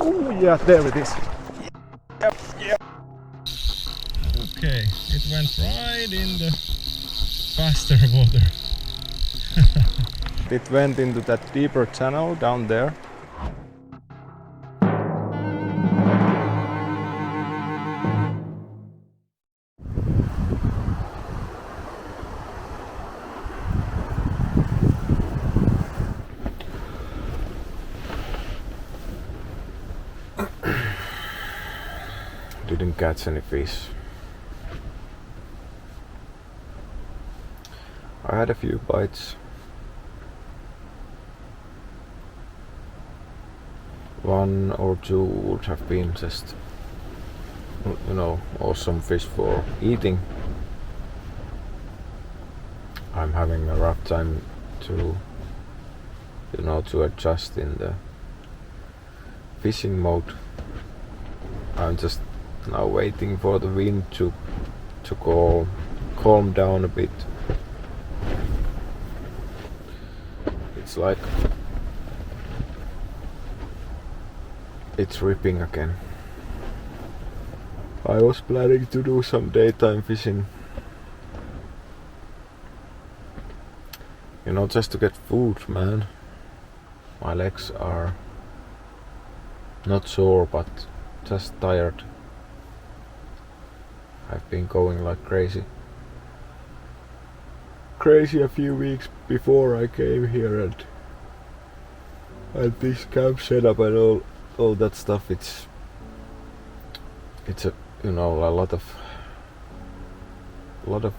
Oh yeah, there it is. Yep. Okay, it went right in the faster water. It went into that deeper channel down there. Didn't catch any fish. I had a few bites. One or two would have been just, you know, awesome fish for eating. I'm having a rough time to, you know, to adjust in the fishing mode. I'm just now waiting for the wind to calm down a bit. It's like it's ripping again. I was planning to do some daytime fishing, you know, just to get food, man. My legs are not sore but just tired. I've been going like crazy a few weeks before I came here, and this camp setup and all that stuff, it's a, you know, a lot of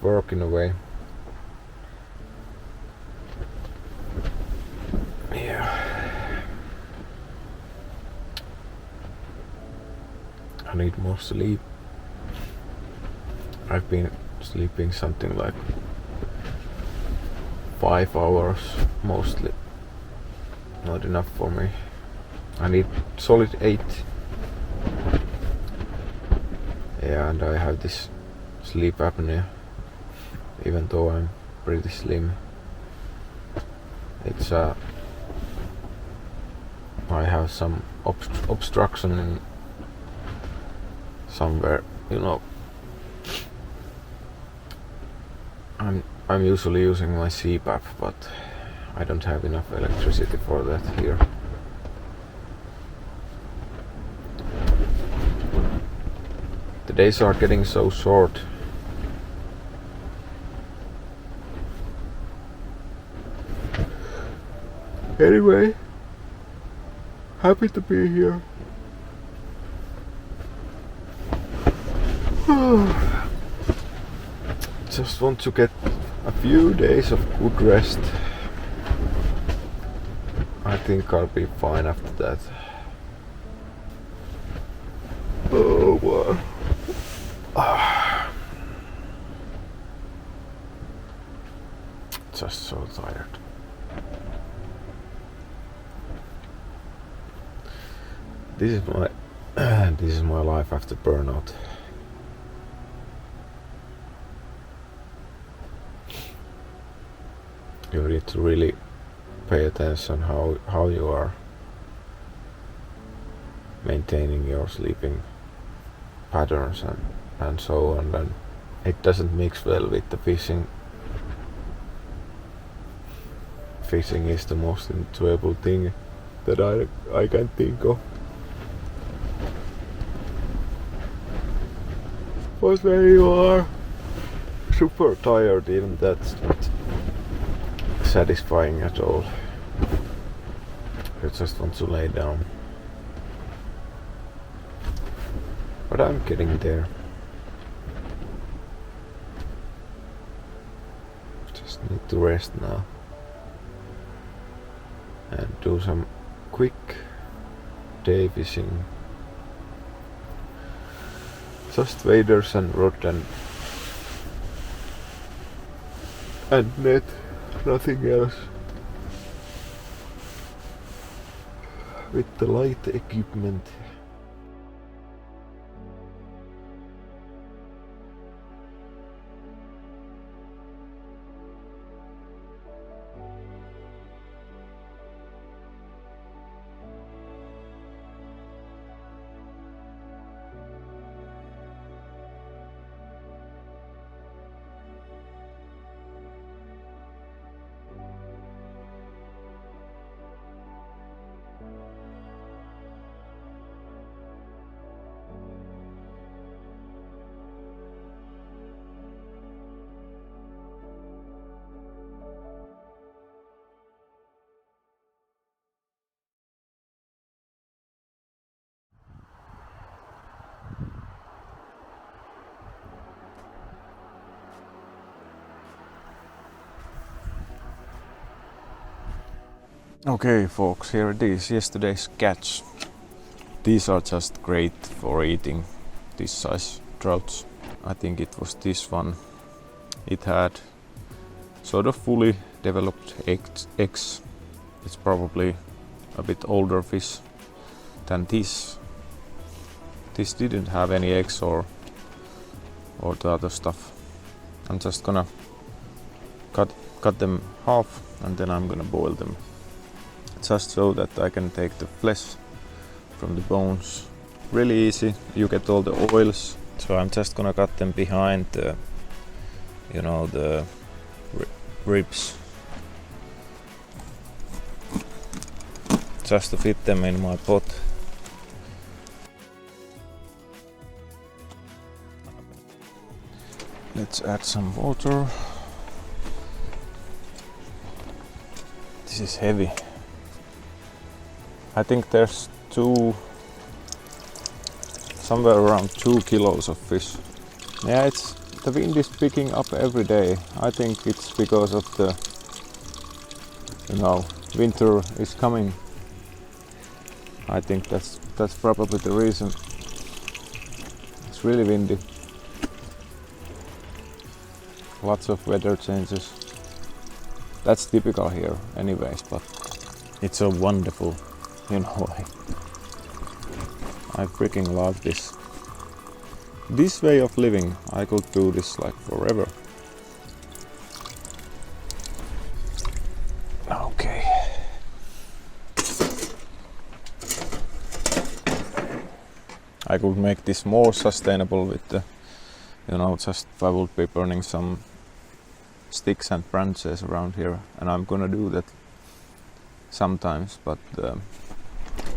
work in a way. Yeah, I need more sleep. I've been sleeping something like 5 hours mostly. Not enough for me. I need solid 8. Yeah, and I have this sleep apnea, even though I'm pretty slim. It's I have some obstruction in somewhere, you know. I'm usually using my CPAP, but I don't have enough electricity for that here. The days are getting so short. Anyway, happy to be here. Just want to get a few days of good rest. I think I'll be fine after that. Oh boy. Just so tired. This is my life after burnout. You need to really pay attention how you are maintaining your sleeping patterns and so on, and it doesn't mix well with the fishing. Fishing is the most enjoyable thing that I can think of. But when you are super tired, even that's not satisfying at all. You just want to lay down. But I'm getting there. Just need to rest now and do some quick day fishing. Just waders and rod and net, nothing else. With the light equipment. Okay folks, here it is, yesterday's catch. These are just great for eating, this size trouts. I think it was this one. It had sort of fully developed eggs. It's probably a bit older fish than this. This didn't have any eggs or the other stuff. I'm just gonna cut them half and then I'm gonna boil them. Just so that I can take the flesh from the bones. Really easy, you get all the oils. So I'm just gonna cut them behind the, the ribs. Just to fit them in my pot. Let's add some water. This is heavy. I think there's somewhere around 2 kilos of fish. Yeah, the wind is picking up every day. I think it's because of the, winter is coming. I think that's probably the reason. It's really windy. Lots of weather changes. That's typical here anyways, but it's so wonderful. I freaking love this. This way of living, I could do this like forever. Okay. I could make this more sustainable with the, just I would be burning some sticks and branches around here, and I'm gonna do that sometimes, but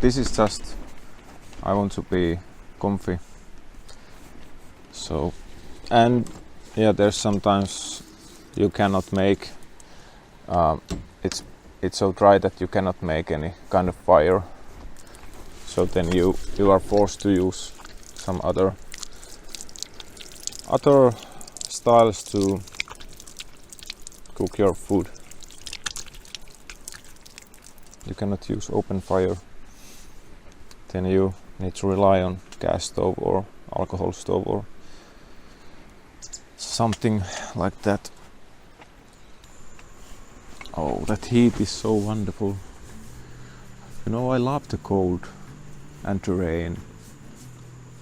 this is just, I want to be comfy. So, and yeah, there's sometimes you cannot make, it's so dry that you cannot make any kind of fire. So then you are forced to use some other styles to cook your food. You cannot use open fire. Then you need to rely on gas stove or alcohol stove or something like that. Oh, that heat is so wonderful. I love the cold and the rain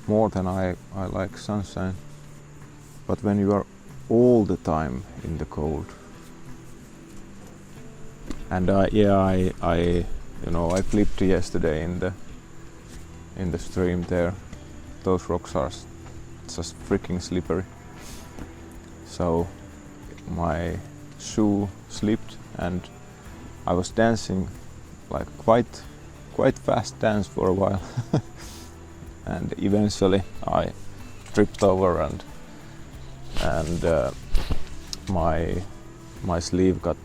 more than I like sunshine. But when you are all the time in the cold, and I flipped yesterday in the stream there. Those rocks are just freaking slippery. So my shoe slipped and I was dancing like quite fast dance for a while. And eventually I tripped over and my sleeve got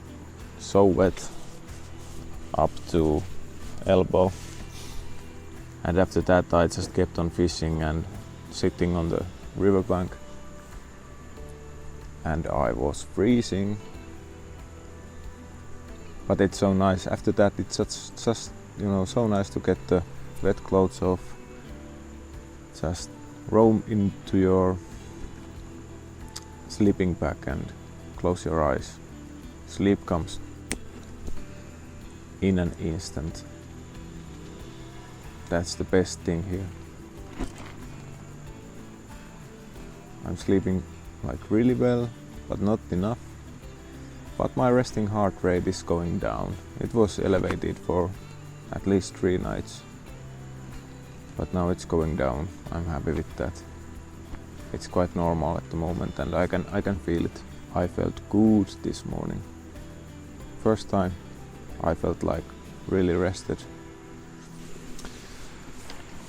so wet up to elbow, and after that I just kept on fishing and sitting on the riverbank, and I was freezing, but it's so nice. After that it's just so nice to get the wet clothes off, just roam into your sleeping bag and close your eyes. Sleep comes in an instant. That's the best thing here. I'm sleeping like really well, but not enough. But my resting heart rate is going down. It was elevated for at least 3 nights, but now it's going down. I'm happy with that. It's quite normal at the moment, and I can feel it. I felt good this morning. First time I felt like really rested.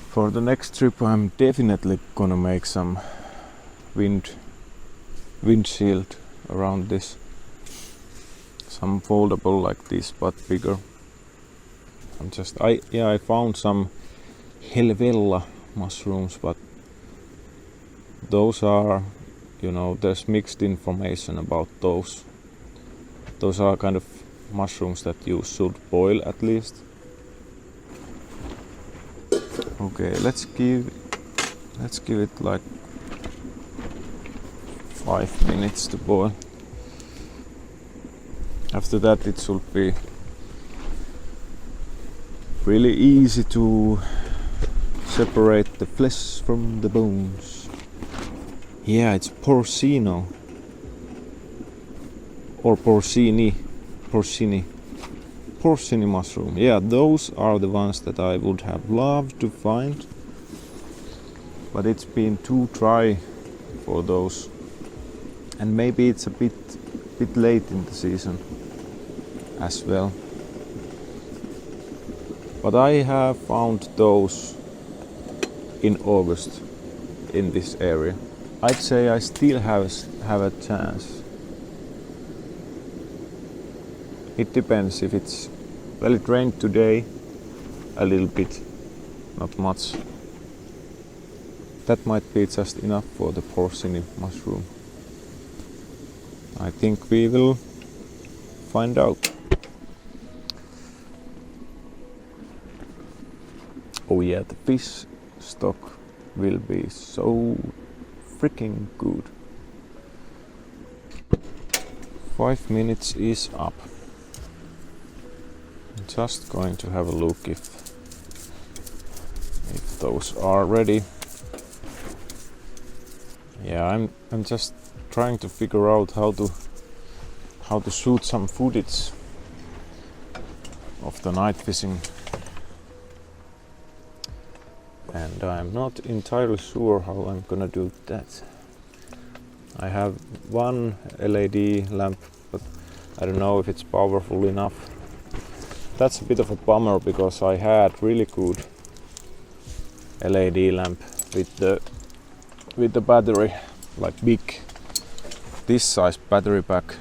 For the next trip I'm definitely gonna make some windshield around this. Some foldable like this, but bigger. I found some helvella mushrooms, but those are, there's mixed information about those. Those are kind of mushrooms that you should boil at least. Okay, let's give it like 5 minutes to boil. After that it should be really easy to separate the flesh from the bones. Yeah, it's porcino or porcini mushroom. Yeah, those are the ones that I would have loved to find, but it's been too dry for those, and maybe it's a bit late in the season as well. But I have found those in August in this area. I'd say I still have a chance. It depends if it's, well, it rained today a little bit, not much. That might be just enough for the porcini mushroom. I think we will find out. Oh yeah, the fish stock will be so freaking good. 5 minutes is up. I'm just going to have a look if those are ready. Yeah, I'm just trying to figure out how to shoot some footage of the night fishing, and I'm not entirely sure how I'm gonna do that. I have one LED lamp, but I don't know if it's powerful enough. That's a bit of a bummer because I had really good LED lamp with the battery, like big, this size battery pack.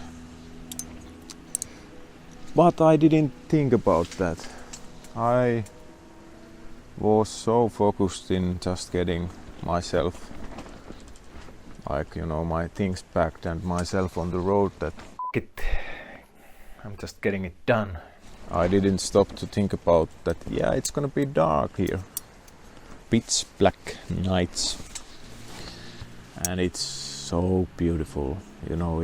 But I didn't think about that. I was so focused in just getting myself, like, you know, my things packed and myself on the road that I'm just getting it done. I didn't stop to think about that, yeah, it's gonna be dark here. Pitch black nights. And it's so beautiful. You know,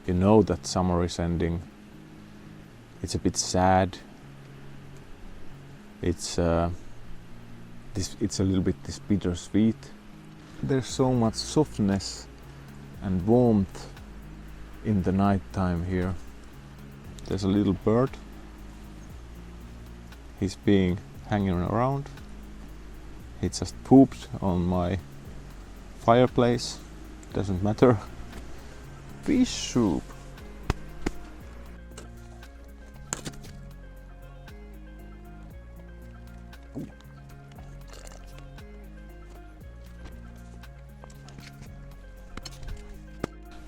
you know that summer is ending. It's a bit sad. It's a little bit this bittersweet. There's so much softness and warmth in the night time here. There's a little bird. He's hanging around. He just pooped on my fireplace. Doesn't matter. Fish soup.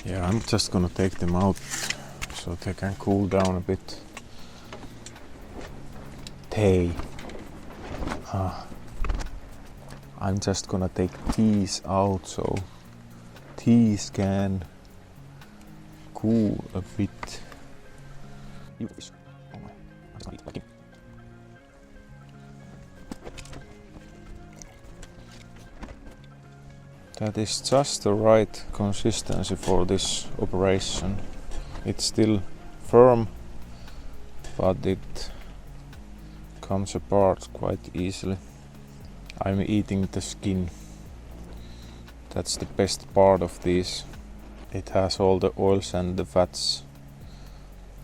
Yeah, I'm just gonna take them out so they can cool down a bit. I'm just gonna take these out so these can cool a bit. That is just the right consistency for this operation. It's still firm, but it comes apart quite easily. I'm eating the skin. That's the best part of these. It has all the oils and the fats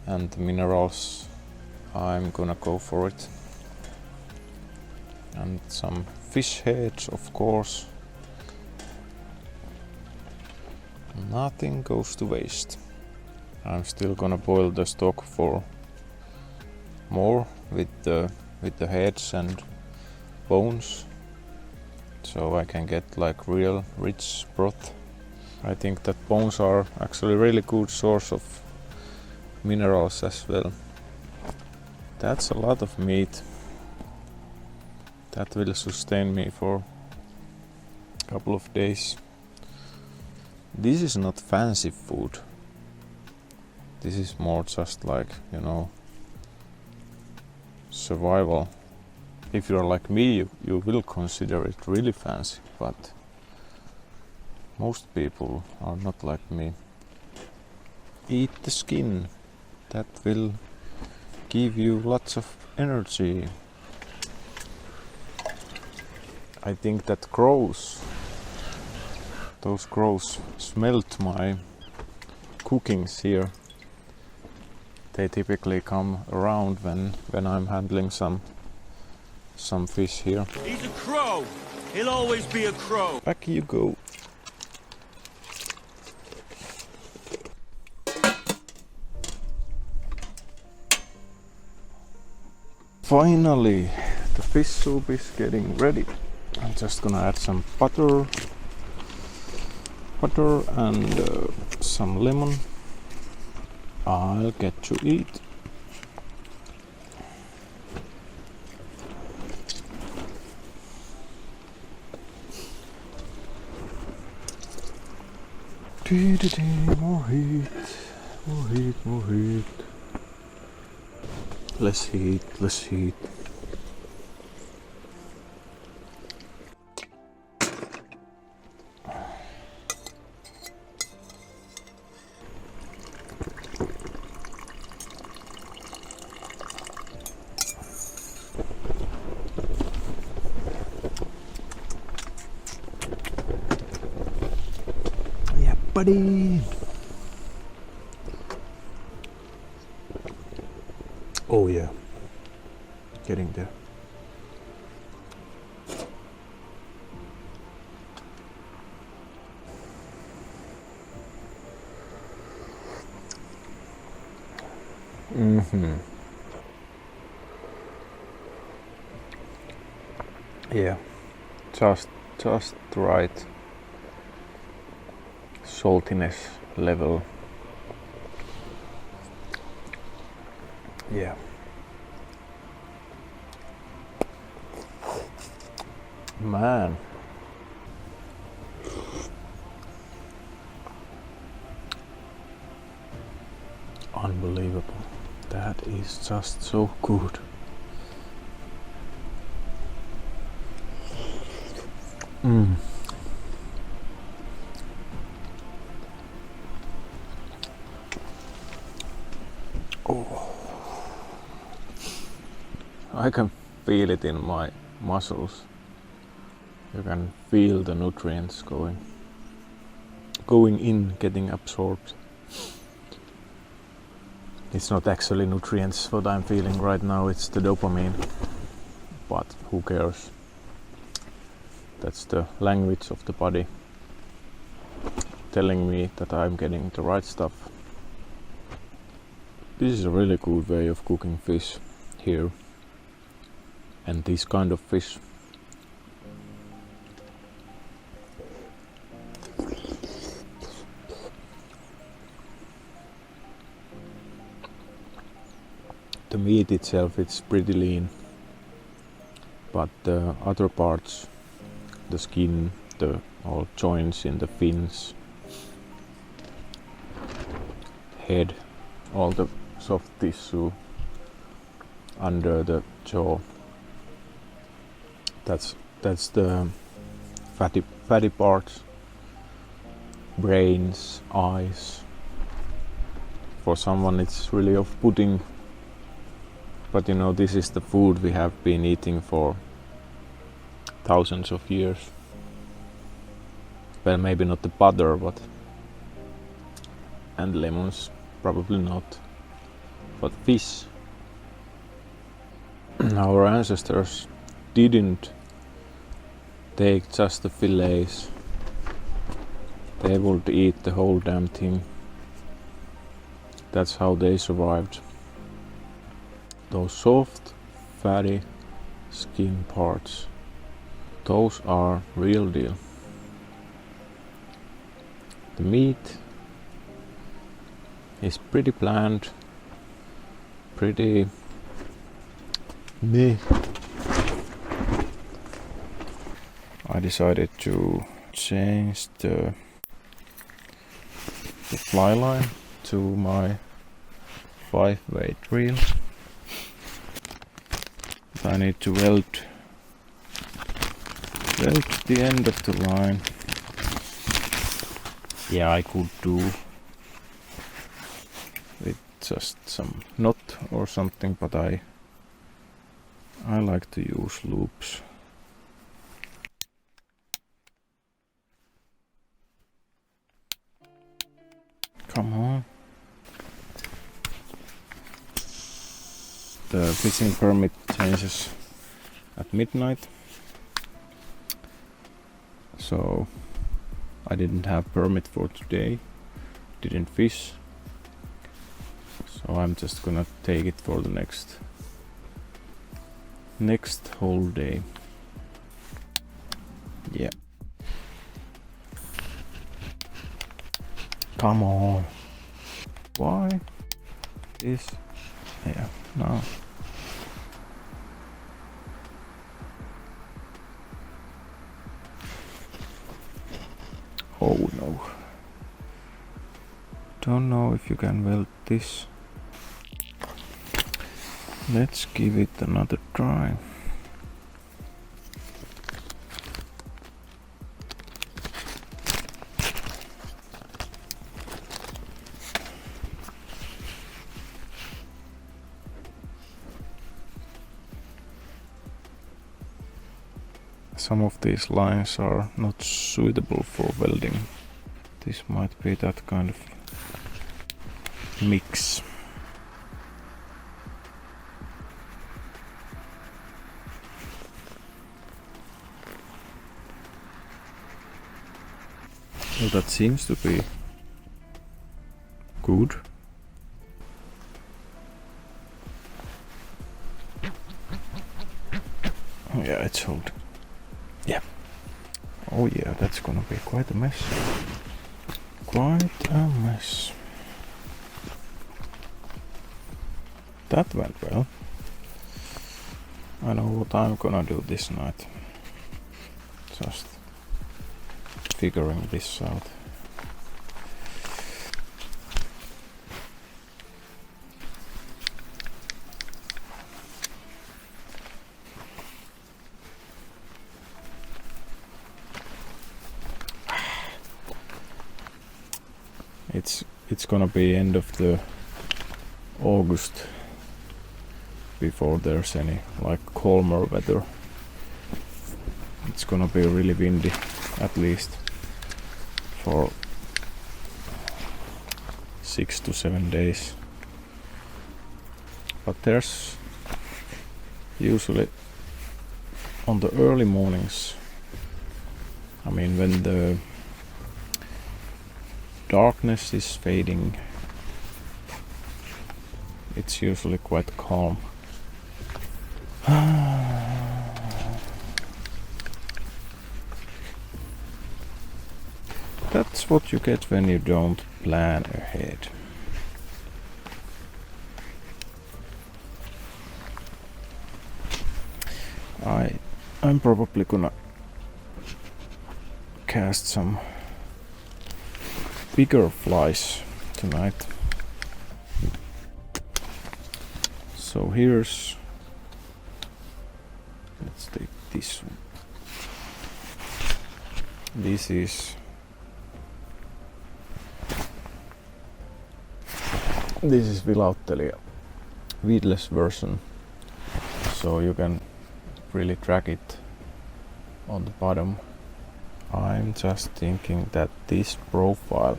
and the minerals. I'm gonna go for it. And some fish heads, of course. Nothing goes to waste. I'm still gonna boil the stock for more with the heads and bones, so I can get like real rich broth. I think that bones are actually a really good source of minerals as well. That's a lot of meat. That will sustain me for a couple of days. This is not fancy food. This is more just like, you know, survival. If you're like me, you will consider it really fancy, but most people are not like me. Eat the skin. That will give you lots of energy. I think that those crows smelt my cookings here. They typically come around when I'm handling some fish here. He's a crow. He'll always be a crow. Back you go. Finally, the fish soup is getting ready. I'm just gonna add some butter and some lemon. I'll get to eat. More heat, more heat, more heat. Less heat, less heat. Yeah, buddy. Oh yeah, getting there. Yeah, just right saltiness level. Yeah. Man. Unbelievable. That is just so good. Oh. I can feel it in my muscles. You can feel the nutrients going in, getting absorbed. It's not actually nutrients what I'm feeling right now, it's the dopamine. But who cares? That's the language of the body telling me that I'm getting the right stuff. This is a really good way of cooking fish here. And this kind of fish. The meat itself, it's pretty lean, but the other parts, the skin, the all joints in the fins, head, all the soft tissue under the jaw, that's the fatty parts, brains, eyes. For someone it's really off-putting. But you know, this is the food we have been eating for thousands of years. Well, maybe not the butter, but and lemons, probably not. But fish. Our ancestors didn't take just the fillets. They would eat the whole damn thing. That's how they survived. Those soft, fatty skin parts, those are real deal. The meat is pretty bland, pretty meh. I decided to change the fly line to my 5-weight reel. I need to weld the end of the line. Yeah, I could do with just some knot or something, but I like to use loops. Come on. The fishing permit changes at midnight, so I didn't have permit for today, didn't fish, so I'm just gonna take it for the next whole day. Yeah. Come on. Why is... Yeah, no. Oh no. Don't know if you can weld this. Let's give it another try. Some of these lines are not suitable for welding. This might be that kind of mix. So that seems to be good. Yeah, it's holding. Yeah. Oh yeah, that's gonna be quite a mess. Quite a mess. That went well. I know what I'm gonna do this night. Just figuring this out. It's gonna be end of the August before there's any like calmer weather. It's gonna be really windy, at least for 6 to 7 days. But there's usually on the early mornings, I mean when the darkness is fading, it's usually quite calm. That's what you get when you don't plan ahead. I'm probably gonna cast some bigger flies tonight. So here's, let's take this one. This is Vilautelija weedless version, so you can really track it on the bottom. I'm just thinking that this profile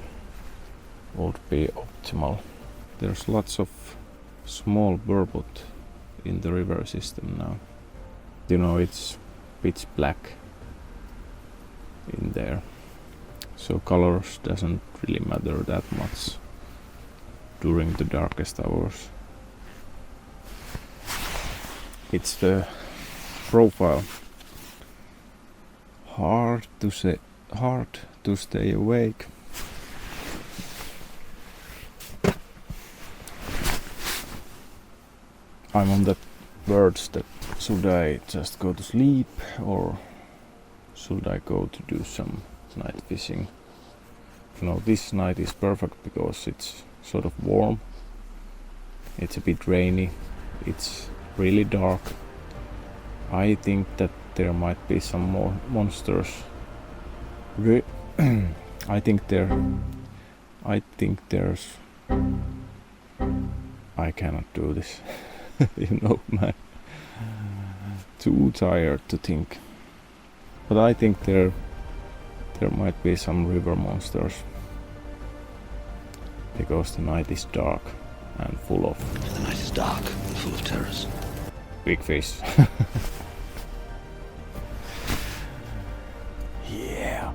would be optimal. There's lots of small burbot in the river system now. You know, it's pitch black in there, so colors doesn't really matter that much during the darkest hours. It's the profile. Hard to stay awake. I'm on the verge that should I just go to sleep or should I go to do some night fishing. You know, this night is perfect because it's sort of warm It's a bit rainy. It's really dark. I think that there might be some more monsters. I think there's. I cannot do this. You know, man. Too tired to think. But I think there might be some river monsters. Because the night is dark and full of. The night is dark and full of terrors. Big fish. Yeah.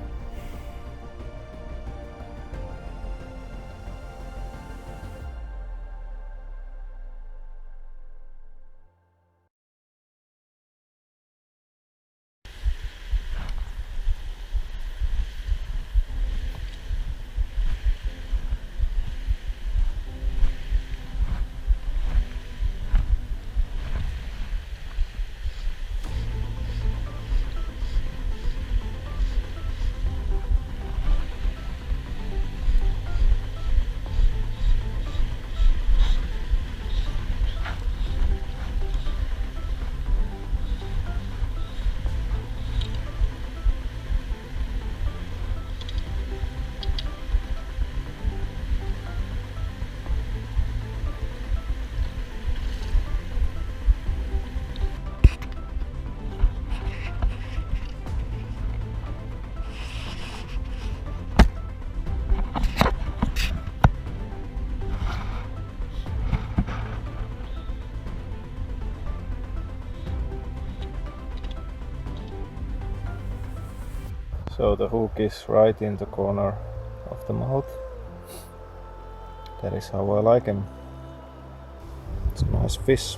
So the hook is right in the corner of the mouth. That is how I like him. It's a nice fish.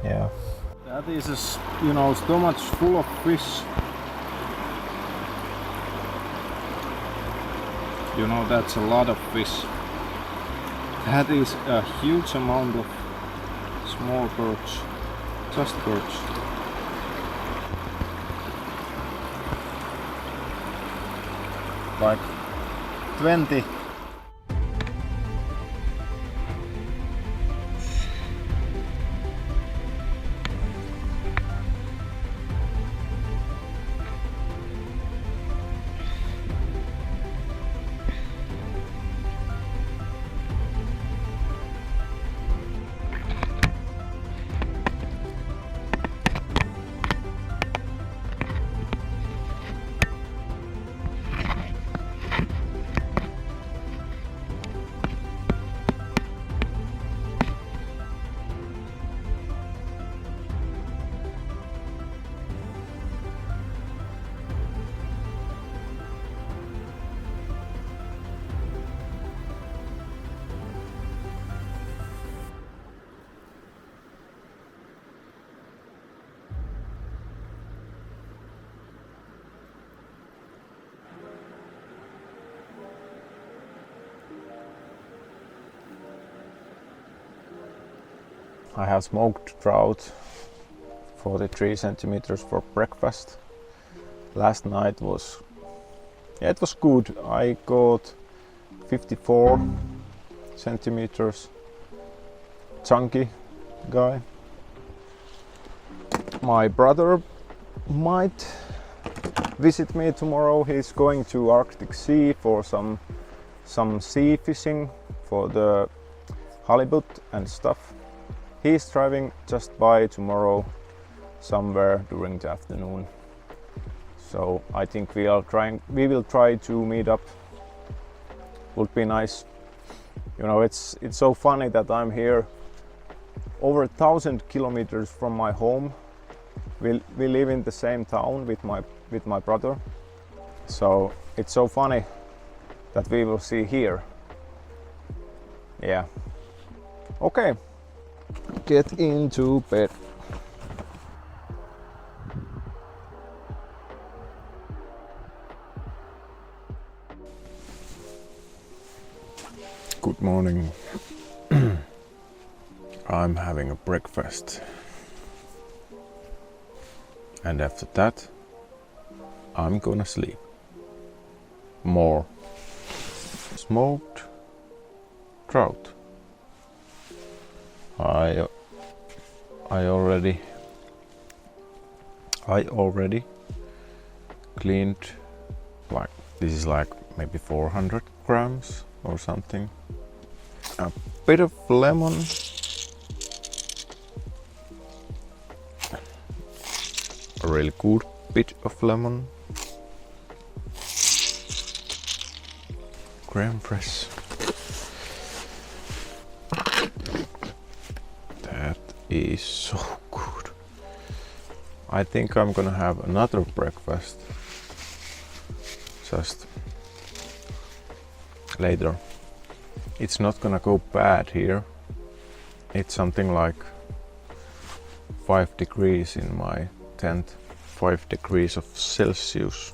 Yeah. That is a, stomach full of fish. That's a lot of fish. That is a huge amount of small birds. Just birds. Like 20. I have smoked trout 43 centimeters for breakfast. Last night it was good. I got 54 centimeters chunky guy. My brother might visit me tomorrow. He's going to Arctic Sea for some sea fishing for the halibut and stuff. He's driving just by tomorrow somewhere during the afternoon. So I think we will try to meet up. Would be nice. It's so funny that I'm here over 1,000 kilometers from my home. We live in the same town with my brother. So it's so funny that we will see here. Yeah. Okay. Get into bed. Good morning. I'm having a breakfast. And after that, I'm gonna sleep. More smoked trout. I already cleaned, like, this is like maybe 400 grams or something. A bit of lemon. A really good bit of lemon. Creme fraiche. That is so good. I think I'm gonna have another breakfast just later. It's not gonna go bad here. It's something like 5 degrees in my tent, 5 degrees of Celsius.